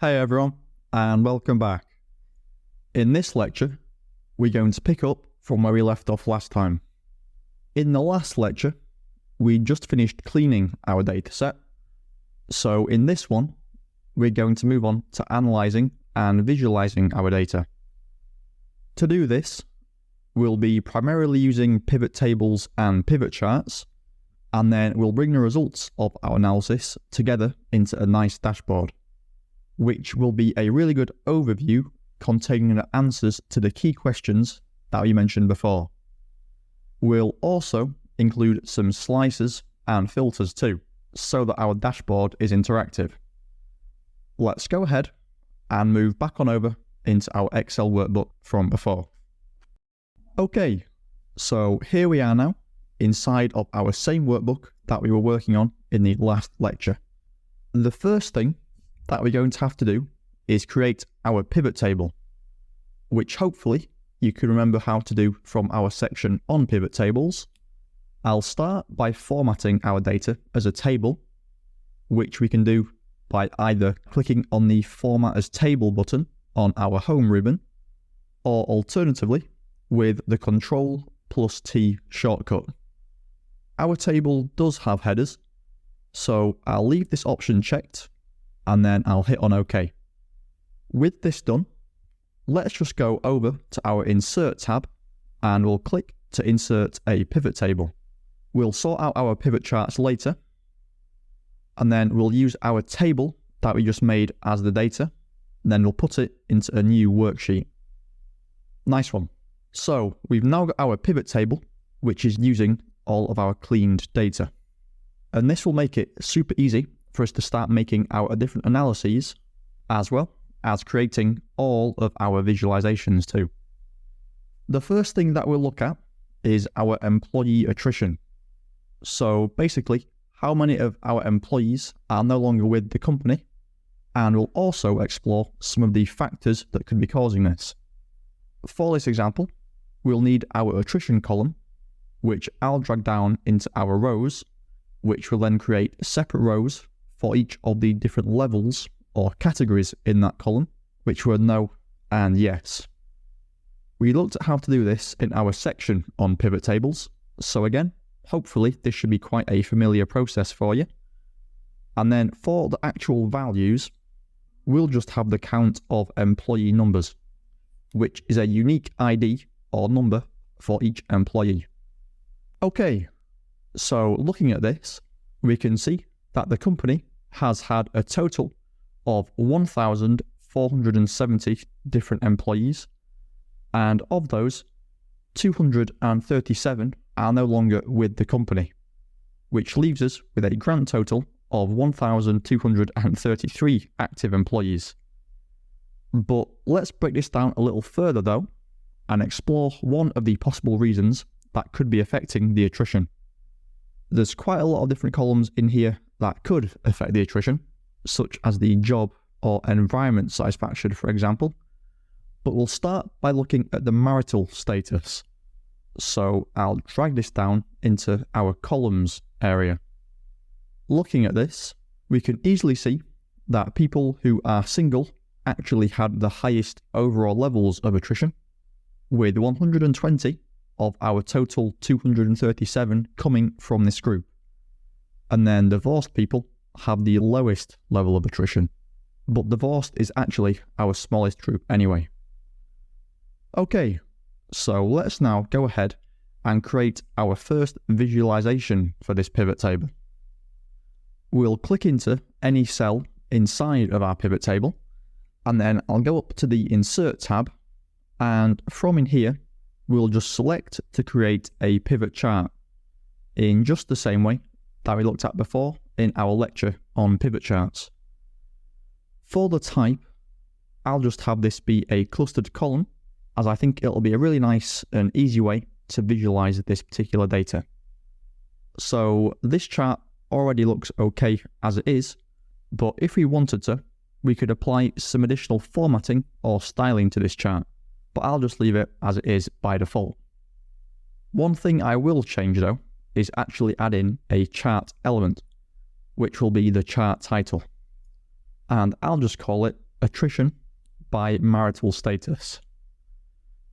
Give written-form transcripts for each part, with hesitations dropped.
Hey everyone, and welcome back. In this lecture, we're going to pick up from where we left off last time. In the last lecture, we just finished cleaning our dataset. So in this one, we're going to move on to analyzing and visualizing our data. To do this, we'll be primarily using pivot tables and pivot charts, and then we'll bring the results of our analysis together into a nice dashboard, which will be a really good overview containing the answers to the key questions that we mentioned before. We'll also include some slices and filters too, so that our dashboard is interactive. Let's go ahead and move back on over into our Excel workbook from before. Okay, so here we are now inside of our same workbook that we were working on in the last lecture. The first thing that we're going to have to do is create our pivot table, which hopefully you can remember how to do from our section on pivot tables. I'll start by formatting our data as a table, which we can do by either clicking on the Format as Table button on our home ribbon, or alternatively with the Ctrl+T shortcut. Our table does have headers, so I'll leave this option checked and then I'll hit on OK. With this done, let's just go over to our Insert tab and we'll click to insert a pivot table. We'll sort out our pivot charts later, and then we'll use our table that we just made as the data, and then we'll put it into a new worksheet. Nice one. So we've now got our pivot table, which is using all of our cleaned data. And this will make it super easy for us to start making our different analyses, as well as creating all of our visualizations too. The first thing that we'll look at is our employee attrition. So basically, how many of our employees are no longer with the company, and we'll also explore some of the factors that could be causing this. For this example, we'll need our attrition column, which I'll drag down into our rows, which will then create separate rows for each of the different levels or categories in that column, which were no and yes. We looked at how to do this in our section on pivot tables, so again, hopefully this should be quite a familiar process for you. And then for the actual values, we'll just have the count of employee numbers, which is a unique ID or number for each employee. Okay, so looking at this, we can see that the company has had a total of 1,470 different employees, and of those, 237 are no longer with the company, which leaves us with a grand total of 1,233 active employees. But let's break this down a little further though, and explore one of the possible reasons that could be affecting the attrition. There's quite a lot of different columns in here that could affect the attrition, such as the job or environment satisfaction, for example. But we'll start by looking at the marital status. So I'll drag this down into our columns area. Looking at this, we can easily see that people who are single actually had the highest overall levels of attrition, with 120 of our total 237 coming from this group. And then divorced people have the lowest level of attrition, but divorced is actually our smallest group anyway. Okay, so let's now go ahead and create our first visualization for this pivot table. We'll click into any cell inside of our pivot table, and then I'll go up to the Insert tab, and from in here, we'll just select to create a pivot chart in just the same way that we looked at before in our lecture on pivot charts. For the type, I'll just have this be a clustered column, as I think it'll be a really nice and easy way to visualize this particular data. So this chart already looks okay as it is, but if we wanted to, we could apply some additional formatting or styling to this chart, but I'll just leave it as it is by default. One thing I will change though is actually add in a chart element, which will be the chart title. And I'll just call it attrition by marital status,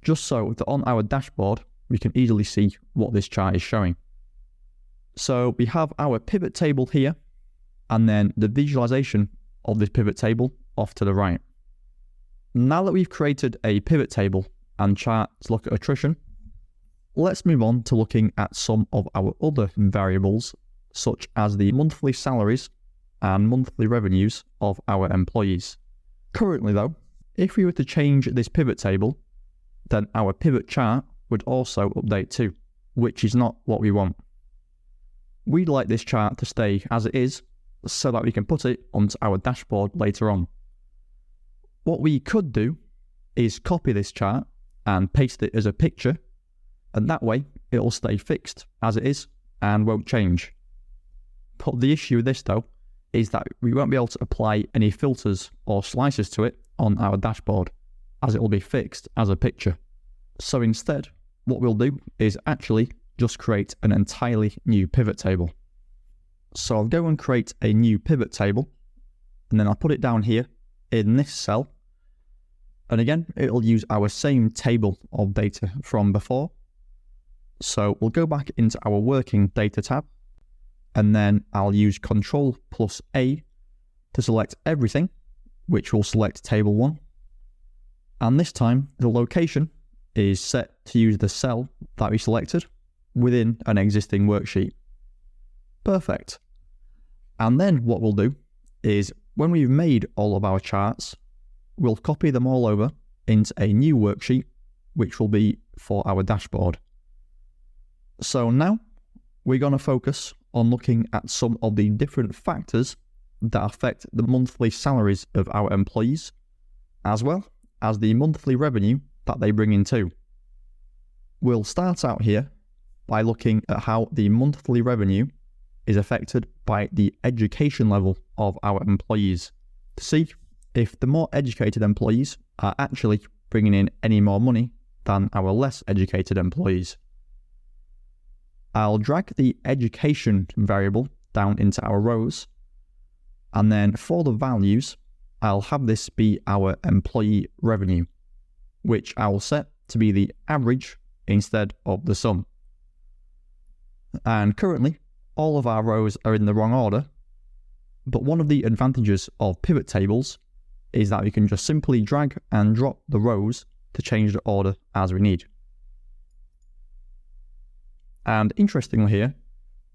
just so that on our dashboard we can easily see what this chart is showing. So we have our pivot table here, and then the visualization of this pivot table off to the right. Now that we've created a pivot table and chart to look at attrition, let's move on to looking at some of our other variables, such as the monthly salaries and monthly revenues of our employees. Currently though, if we were to change this pivot table, then our pivot chart would also update too, which is not what we want. We'd like this chart to stay as it is so that we can put it onto our dashboard later on. What we could do is copy this chart and paste it as a picture, and that way it'll stay fixed as it is and won't change. But the issue with this though is that we won't be able to apply any filters or slices to it on our dashboard, as it will be fixed as a picture. So instead, what we'll do is actually just create an entirely new pivot table. So I'll go and create a new pivot table, and then I'll put it down here in this cell. And again, it'll use our same table of data from before. So we'll go back into our working data tab, and then I'll use Ctrl+A to select everything, which will select table 1. And this time, the location is set to use the cell that we selected within an existing worksheet. Perfect. And then what we'll do is, when we've made all of our charts, we'll copy them all over into a new worksheet, which will be for our dashboard. So now we're going to focus on looking at some of the different factors that affect the monthly salaries of our employees, as well as the monthly revenue that they bring in too. We'll start out here by looking at how the monthly revenue is affected by the education level of our employees, to see if the more educated employees are actually bringing in any more money than our less educated employees. I'll drag the education variable down into our rows, and then for the values, I'll have this be our employee revenue, which I'll set to be the average instead of the sum. And currently, all of our rows are in the wrong order, but one of the advantages of pivot tables is that we can just simply drag and drop the rows to change the order as we need. And interestingly here,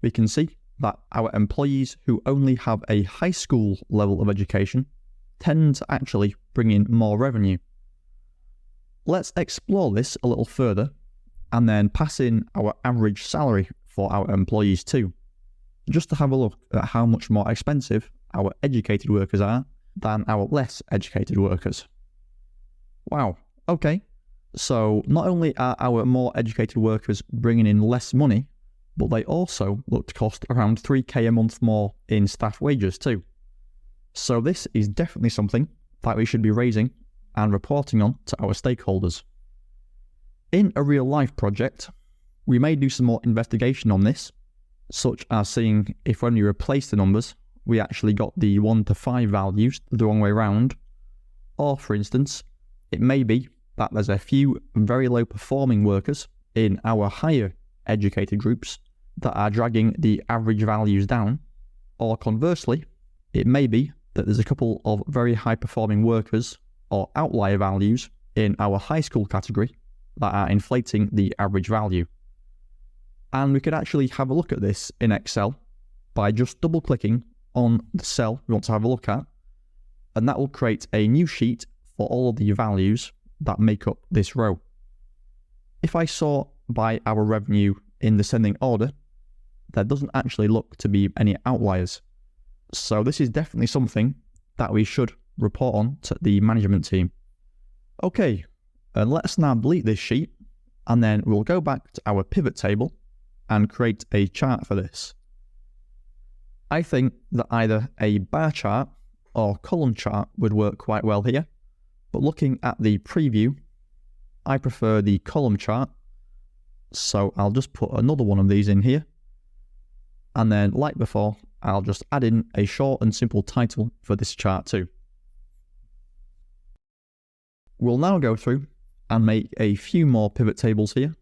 we can see that our employees who only have a high school level of education tend to actually bring in more revenue. Let's explore this a little further and then pass in our average salary for our employees too, just to have a look at how much more expensive our educated workers are than our less educated workers. Wow, okay. So not only are our more educated workers bringing in less money, but they also look to cost around 3k a month more in staff wages too. So this is definitely something that we should be raising and reporting on to our stakeholders. In a real life project, we may do some more investigation on this, such as seeing if when we replace the numbers, we actually got the 1 to 5 values the wrong way around, or for instance, it may be that there's a few very low performing workers in our higher educated groups that are dragging the average values down, or conversely, it may be that there's a couple of very high performing workers or outlier values in our high school category that are inflating the average value. And we could actually have a look at this in Excel by just double clicking on the cell we want to have a look at, and that will create a new sheet for all of the values that make up this row. If I sort by our revenue in descending order, there doesn't actually look to be any outliers. So this is definitely something that we should report on to the management team. Okay, and let's now delete this sheet, and then we'll go back to our pivot table and create a chart for this. I think that either a bar chart or column chart would work quite well here, but looking at the preview, I prefer the column chart, so I'll just put another one of these in here, and then like before, I'll just add in a short and simple title for this chart too. We'll now go through and make a few more pivot tables here.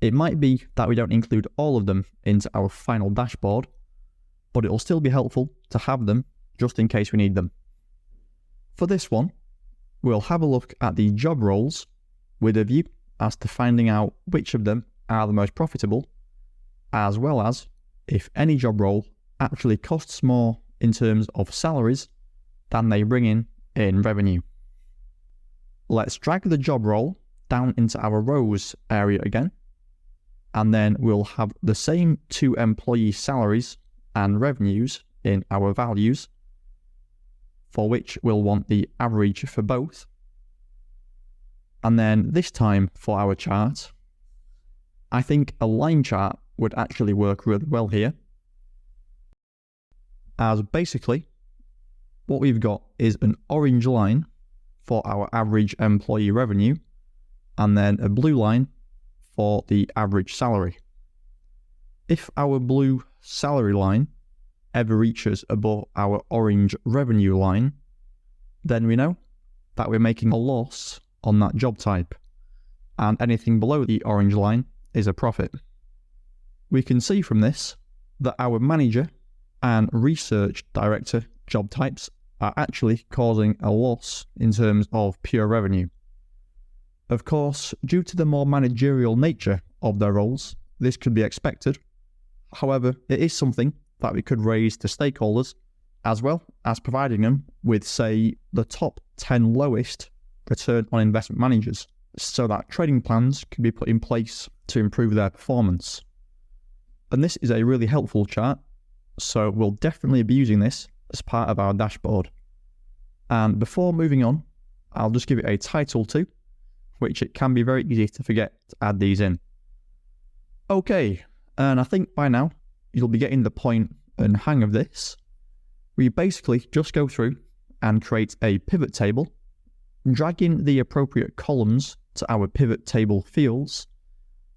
It might be that we don't include all of them into our final dashboard, but it will still be helpful to have them just in case we need them. For this one, we'll have a look at the job roles with a view as to finding out which of them are the most profitable, as well as if any job role actually costs more in terms of salaries than they bring in revenue. Let's drag the job role down into our rows area again, and then we'll have the same two employee salaries and revenues in our values, for which we'll want the average for both. And then this time for our chart, I think a line chart would actually work really well here, as basically what we've got is an orange line for our average employee revenue, and then a blue line for the average salary. If our blue salary line ever reaches above our orange revenue line, then we know that we're making a loss on that job type, and anything below the orange line is a profit. We can see from this that our manager and research director job types are actually causing a loss in terms of pure revenue. Of course, due to the more managerial nature of their roles, this could be expected. However, it is something that we could raise to stakeholders, as well as providing them with, say, the top 10 lowest return on investment managers, so that trading plans can be put in place to improve their performance. And this is a really helpful chart, so we'll definitely be using this as part of our dashboard. And before moving on, I'll just give it a title too, which it can be very easy to forget to add these in. Okay, and I think by now you'll be getting the point and hang of this. We basically just go through and create a pivot table, drag in the appropriate columns to our pivot table fields,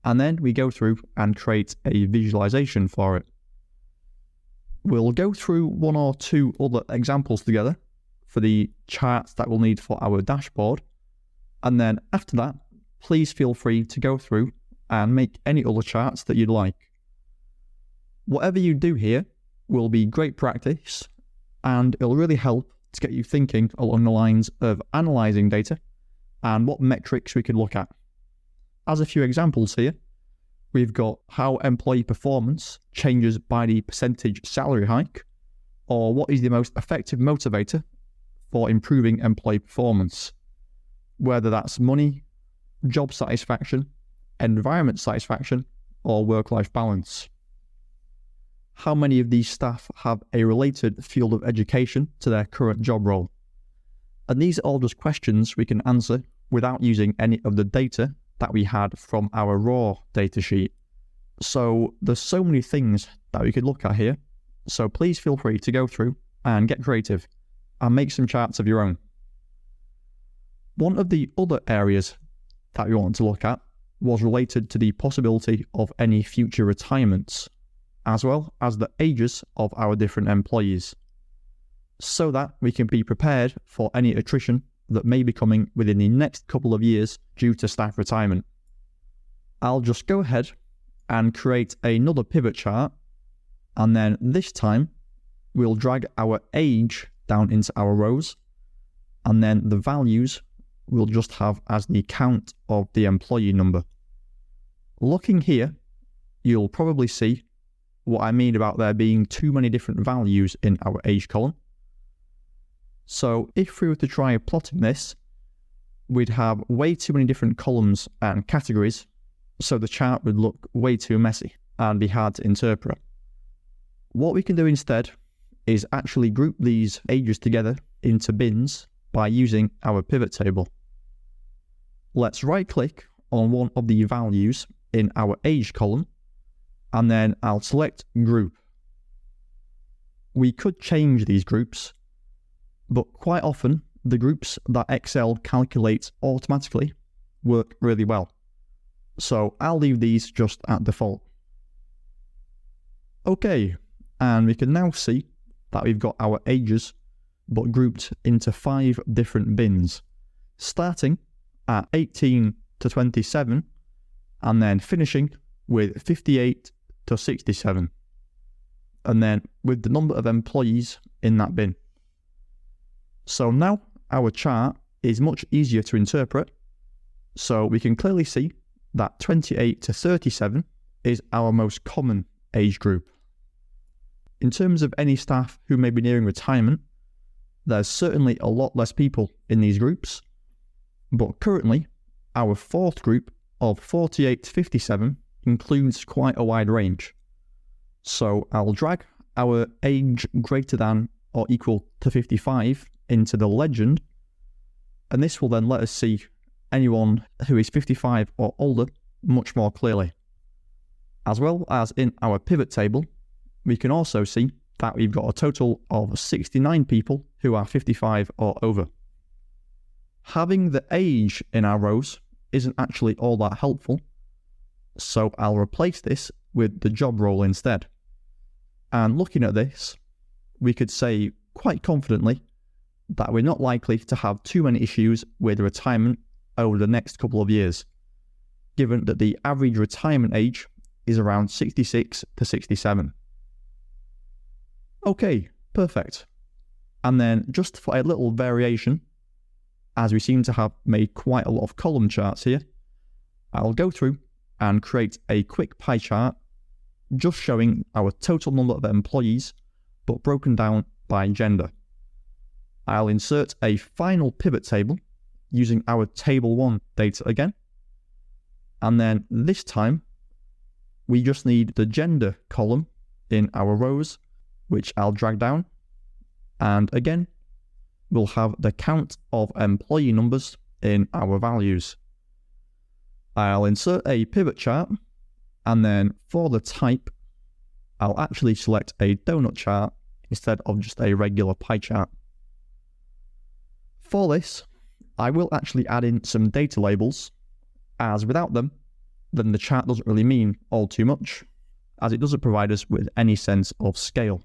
and then we go through and create a visualization for it. We'll go through one or two other examples together for the charts that we'll need for our dashboard, and then after that, please feel free to go through and make any other charts that you'd like. Whatever you do here will be great practice, and it'll really help to get you thinking along the lines of analysing data and what metrics we could look at. As a few examples here, we've got how employee performance changes by the percentage salary hike, or what is the most effective motivator for improving employee performance, whether that's money, job satisfaction, environment satisfaction, or work-life balance. How many of these staff have a related field of education to their current job role? And these are all just questions we can answer without using any of the data that we had from our raw data sheet. So there's so many things that we could look at here, so please feel free to go through and get creative and make some charts of your own. One of the other areas that we wanted to look at was related to the possibility of any future retirements, as well as the ages of our different employees, so that we can be prepared for any attrition that may be coming within the next couple of years due to staff retirement. I'll just go ahead and create another pivot chart, and then this time we'll drag our age down into our rows, and then the values we'll just have as the count of the employee number. Looking here, you'll probably see what I mean about there being too many different values in our age column. So if we were to try plotting this, we'd have way too many different columns and categories, so the chart would look way too messy and be hard to interpret. What we can do instead is actually group these ages together into bins by using our pivot table. Let's right-click on one of the values in our age column, and then I'll select Group. We could change these groups, but quite often the groups that Excel calculates automatically work really well. So I'll leave these just at default. Okay, and we can now see that we've got our ages but grouped into 5 different bins. starting at 18 to 27 and then finishing with 58 to 67, and then with the number of employees in that bin. So now our chart is much easier to interpret, so we can clearly see that 28 to 37 is our most common age group. In terms of any staff who may be nearing retirement, there's certainly a lot less people in these groups, but currently our fourth group of 48 to 57 includes quite a wide range. So I'll drag our age greater than or equal to 55 into the legend, and this will then let us see anyone who is 55 or older much more clearly. As well as in our pivot table, we can also see that we've got a total of 69 people who are 55 or over. Having the age in our rows isn't actually all that helpful, so I'll replace this with the job role instead. And looking at this, we could say quite confidently that we're not likely to have too many issues with retirement over the next couple of years, given that the average retirement age is around 66 to 67. Okay, perfect. And then just for a little variation, as we seem to have made quite a lot of column charts here, I'll go through and create a quick pie chart just showing our total number of employees, but broken down by gender. I'll insert a final pivot table using our table 1 data again, and then this time we just need the gender column in our rows, which I'll drag down, and again we'll have the count of employee numbers in our values. I'll insert a pivot chart, and then for the type I'll actually select a donut chart instead of just a regular pie chart. For this, I will actually add in some data labels, as without them, then the chart doesn't really mean all too much, as it doesn't provide us with any sense of scale.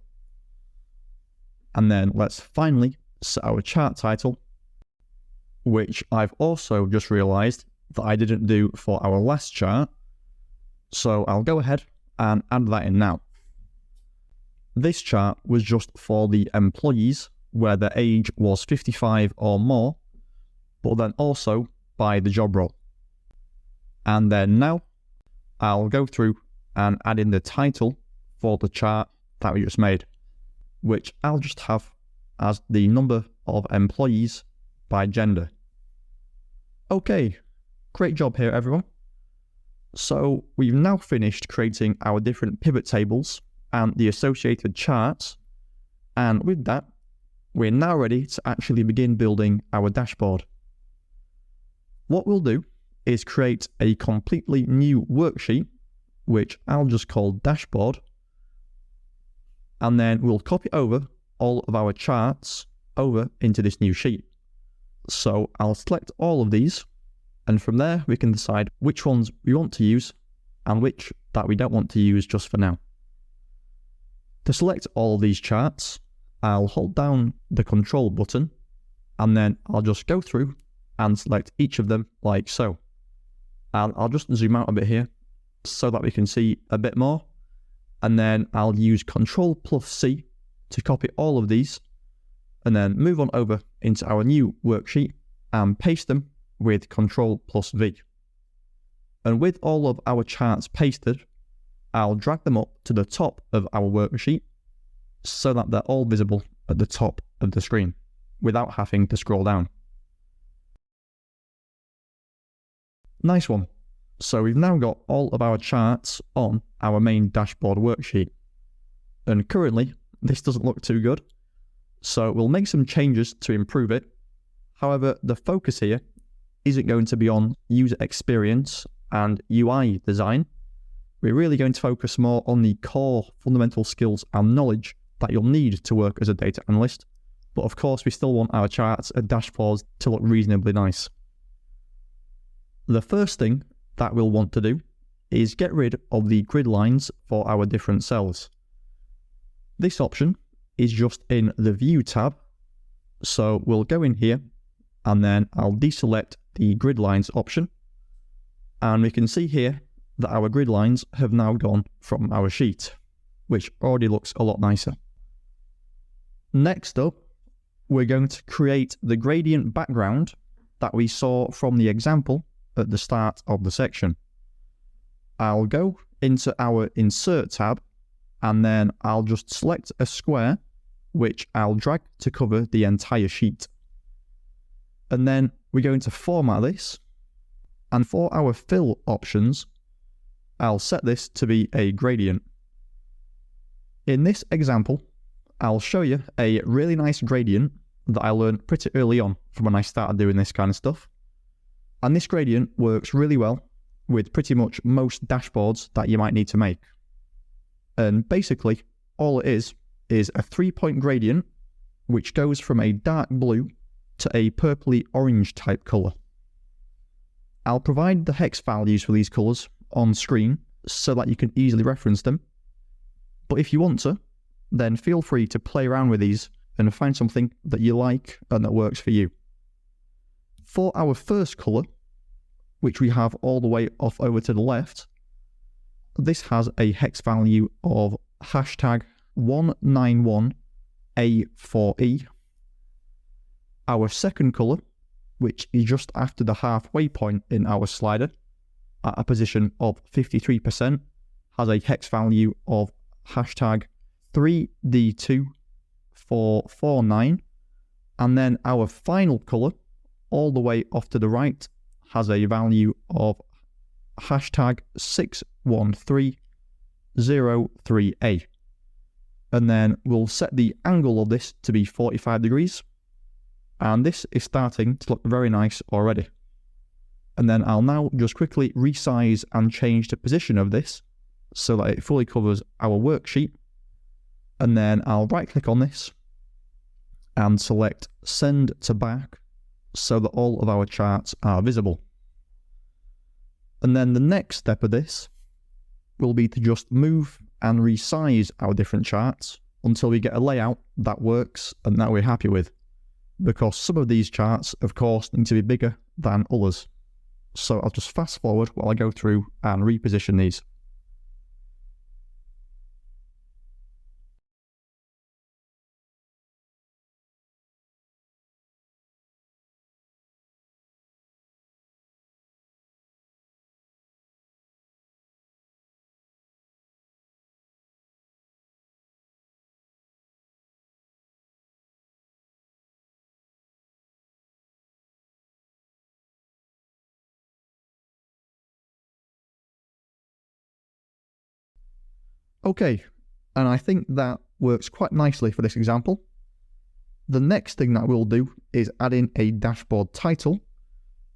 And then let's finally set our chart title, which I've also just realized that I didn't do for our last chart, so I'll go ahead and add that in now. This chart was just for the employees where their age was 55 or more, but then also by the job role. And then now I'll go through and add in the title for the chart that we just made, which I'll just have as the number of employees by gender. Okay, great job here everyone. So we've now finished creating our different pivot tables and the associated charts, and with that we're now ready to actually begin building our dashboard. What we'll do is create a completely new worksheet, which I'll just call dashboard, and then we'll copy over all of our charts over into this new sheet. So I'll select all of these, and from there we can decide which ones we want to use and which that we don't want to use just for now. To select all of these charts, I'll hold down the control button, and then I'll just go through and select each of them like so. And I'll just zoom out a bit here so that we can see a bit more, and then I'll use Ctrl+C to copy all of these, and then move on over into our new worksheet and paste them with Ctrl+V. And with all of our charts pasted, I'll drag them up to the top of our worksheet so that they're all visible at the top of the screen without having to scroll down. Nice one. So we've now got all of our charts on our main dashboard worksheet. And currently, this doesn't look too good, so we'll make some changes to improve it. However, the focus here isn't going to be on user experience and UI design. We're really going to focus more on the core fundamental skills and knowledge that you'll need to work as a data analyst. But of course, we still want our charts and dashboards to look reasonably nice. The first thing that we'll want to do is get rid of the grid lines for our different cells. This option is just in the View tab, so we'll go in here and then I'll deselect the grid lines option, and we can see here that our grid lines have now gone from our sheet, which already looks a lot nicer. Next up, we're going to create the gradient background that we saw from the example at the start of the section. I'll go into our Insert tab, and then I'll just select a square, which I'll drag to cover the entire sheet. And then we're going to format this, and for our fill options, I'll set this to be a gradient. In this example, I'll show you a really nice gradient that I learned pretty early on from when I started doing this kind of stuff. And this gradient works really well with pretty much most dashboards that you might need to make. And basically, all it is a 3-point gradient which goes from a dark blue to a purpley orange type colour. I'll provide the hex values for these colours on screen so that you can easily reference them. But if you want to, then feel free to play around with these and find something that you like and that works for you. For our first colour, which we have all the way off over to the left, this has a hex value of #191A4E. Our second colour, which is just after the halfway point in our slider, at a position of 53%, has a hex value of #3D2449, and then our final colour, all the way off to the right, has a value of #61303A. And then we'll set the angle of this to be 45 degrees. And this is starting to look very nice already. And then I'll now just quickly resize and change the position of this so that it fully covers our worksheet. And then I'll right click on this and select Send to Back so that all of our charts are visible. And then the next step of this will be to just move and resize our different charts until we get a layout that works and that we're happy with. Because some of these charts, of course, need to be bigger than others. So I'll just fast forward while I go through and reposition these. Okay, and I think that works quite nicely for this example. The next thing that we'll do is add in a dashboard title,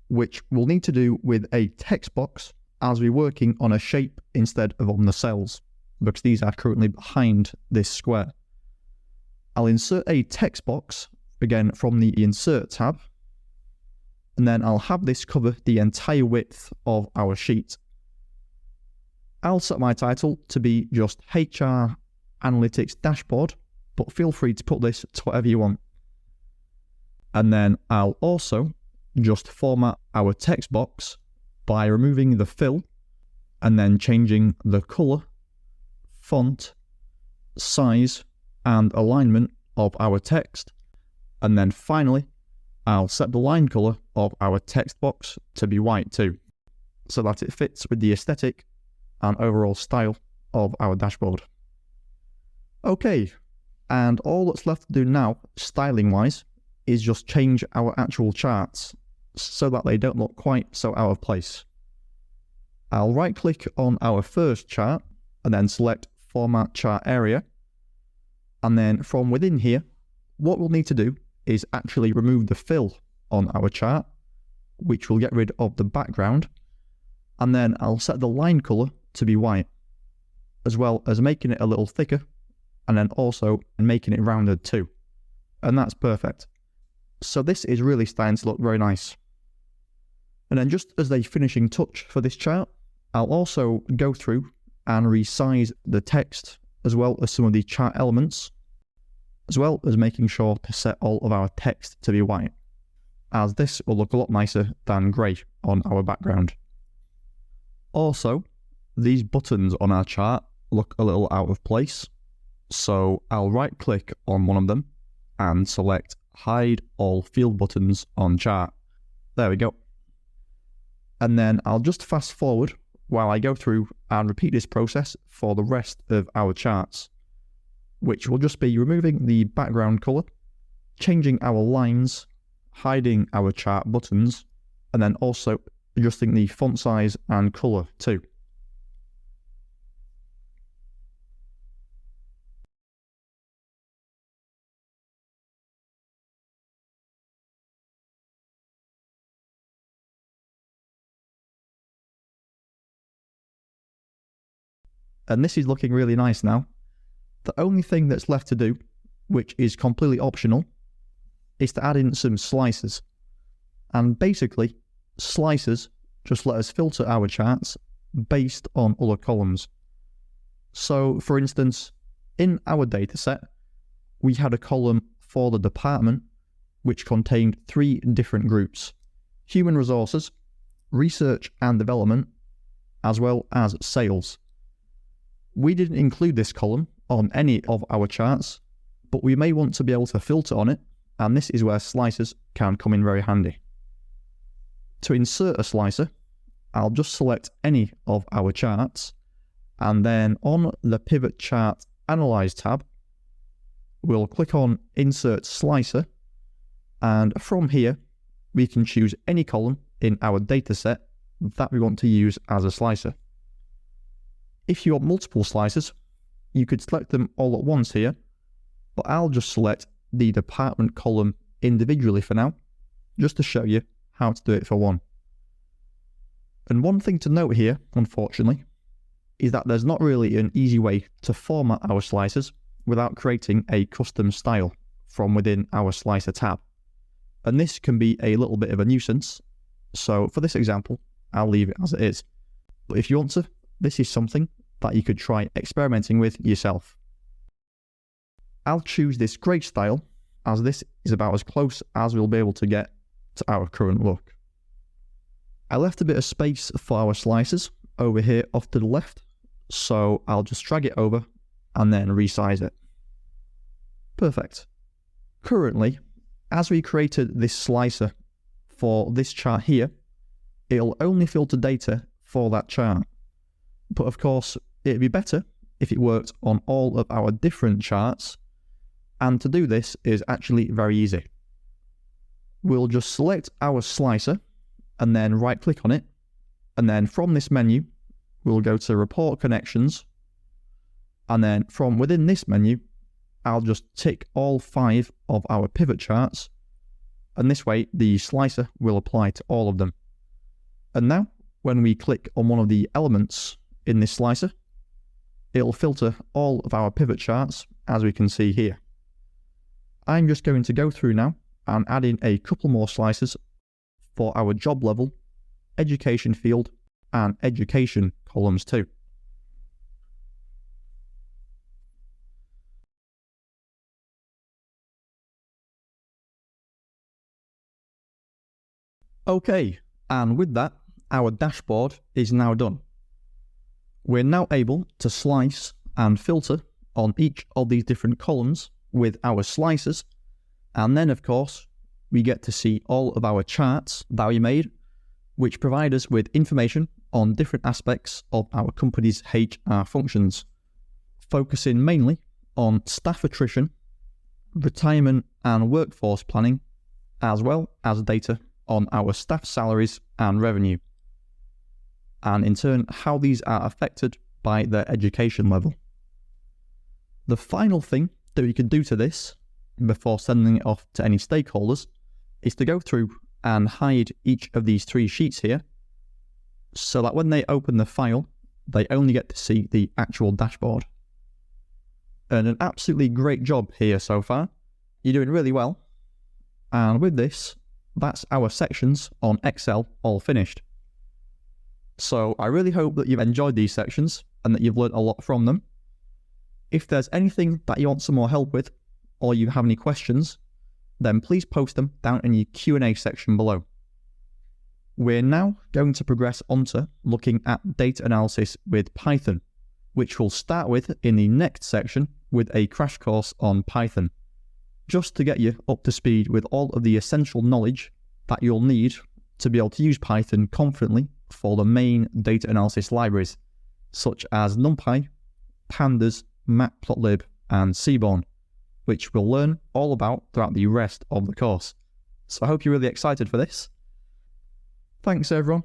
which we'll need to do with a text box as we're working on a shape instead of on the cells, because these are currently behind this square. I'll insert a text box, again from the Insert tab, and then I'll have this cover the entire width of our sheet. I'll set my title to be just HR Analytics Dashboard, but feel free to put this to whatever you want. And then I'll also just format our text box by removing the fill and then changing the colour, font, size and alignment of our text. And then finally, I'll set the line colour of our text box to be white too, so that it fits with the aesthetic and overall style of our dashboard. Okay, and all that's left to do now, styling wise, is just change our actual charts so that they don't look quite so out of place. I'll right click on our first chart and then select Format Chart Area. And then from within here, what we'll need to do is actually remove the fill on our chart, which will get rid of the background. And then I'll set the line colour to be white, as well as making it a little thicker, and then also making it rounded too. And that's perfect. So this is really starting to look very nice. And then just as a finishing touch for this chart, I'll also go through and resize the text, as well as some of the chart elements, as well as making sure to set all of our text to be white. as this will look a lot nicer than grey on our background. Also, these buttons on our chart look a little out of place, so I'll right click on one of them and select Hide All Field Buttons on Chart. There we go. And then I'll just fast forward while I go through and repeat this process for the rest of our charts, which will just be removing the background colour, changing our lines, hiding our chart buttons, and then also adjusting the font size and colour too. And this is looking really nice now. The only thing that's left to do, which is completely optional, is to add in some slices. And basically, slices just let us filter our charts based on other columns. So, for instance, in our dataset, we had a column for the department which contained 3 different groups: human resources, research and development, as well as sales. We didn't include this column on any of our charts, but we may want to be able to filter on it, and this is where slicers can come in very handy. To insert a slicer, I'll just select any of our charts, and then on the Pivot Chart Analyze tab, we'll click on Insert Slicer, and from here, we can choose any column in our dataset that we want to use as a slicer. If you want multiple slices, you could select them all at once here, but I'll just select the department column individually for now, just to show you how to do it for one. And one thing to note here, unfortunately, is that there's not really an easy way to format our slices without creating a custom style from within our slicer tab. And this can be a little bit of a nuisance, so for this example, I'll leave it as it is. But if you want to, this is something that you could try experimenting with yourself. I'll choose this grey style, as this is about as close as we'll be able to get to our current look. I left a bit of space for our slices over here off to the left, so I'll just drag it over and then resize it. Perfect. Currently, as we created this slicer for this chart here, it'll only filter data for that chart. But of course, it'd be better if it worked on all of our different charts, and to do this is actually very easy. We'll just select our slicer and then right click on it, and then from this menu we'll go to Report Connections, and then from within this menu I'll just tick all 5 of our pivot charts, and this way the slicer will apply to all of them. And now when we click on one of the elements in this slicer, it'll filter all of our pivot charts, as we can see here. I'm just going to go through now and add in a couple more slices for our job level, education field, and education columns too. Okay, and with that, our dashboard is now done. We're now able to slice and filter on each of these different columns with our slicers, and then of course we get to see all of our charts that we made, which provide us with information on different aspects of our company's HR functions, focusing mainly on staff attrition, retirement and workforce planning, as well as data on our staff salaries and revenue, and in turn how these are affected by their education level. The final thing that we can do to this before sending it off to any stakeholders is to go through and hide each of these 3 sheets here, so that when they open the file they only get to see the actual dashboard. And an absolutely great job here so far. You're doing really well. And with this, that's our sections on Excel all finished. So I really hope that you've enjoyed these sections and that you've learned a lot from them. If there's anything that you want some more help with, or you have any questions, then please post them down in your Q&A section below. We're now going to progress onto looking at data analysis with Python, which we'll start with in the next section with a crash course on Python, just to get you up to speed with all of the essential knowledge that you'll need to be able to use Python confidently for the main data analysis libraries, such as NumPy, Pandas, Matplotlib, and Seaborn, which we'll learn all about throughout the rest of the course. So I hope you're really excited for this. Thanks everyone.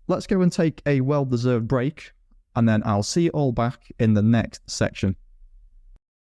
Let's go and take a well-deserved break, and then I'll see you all back in the next section.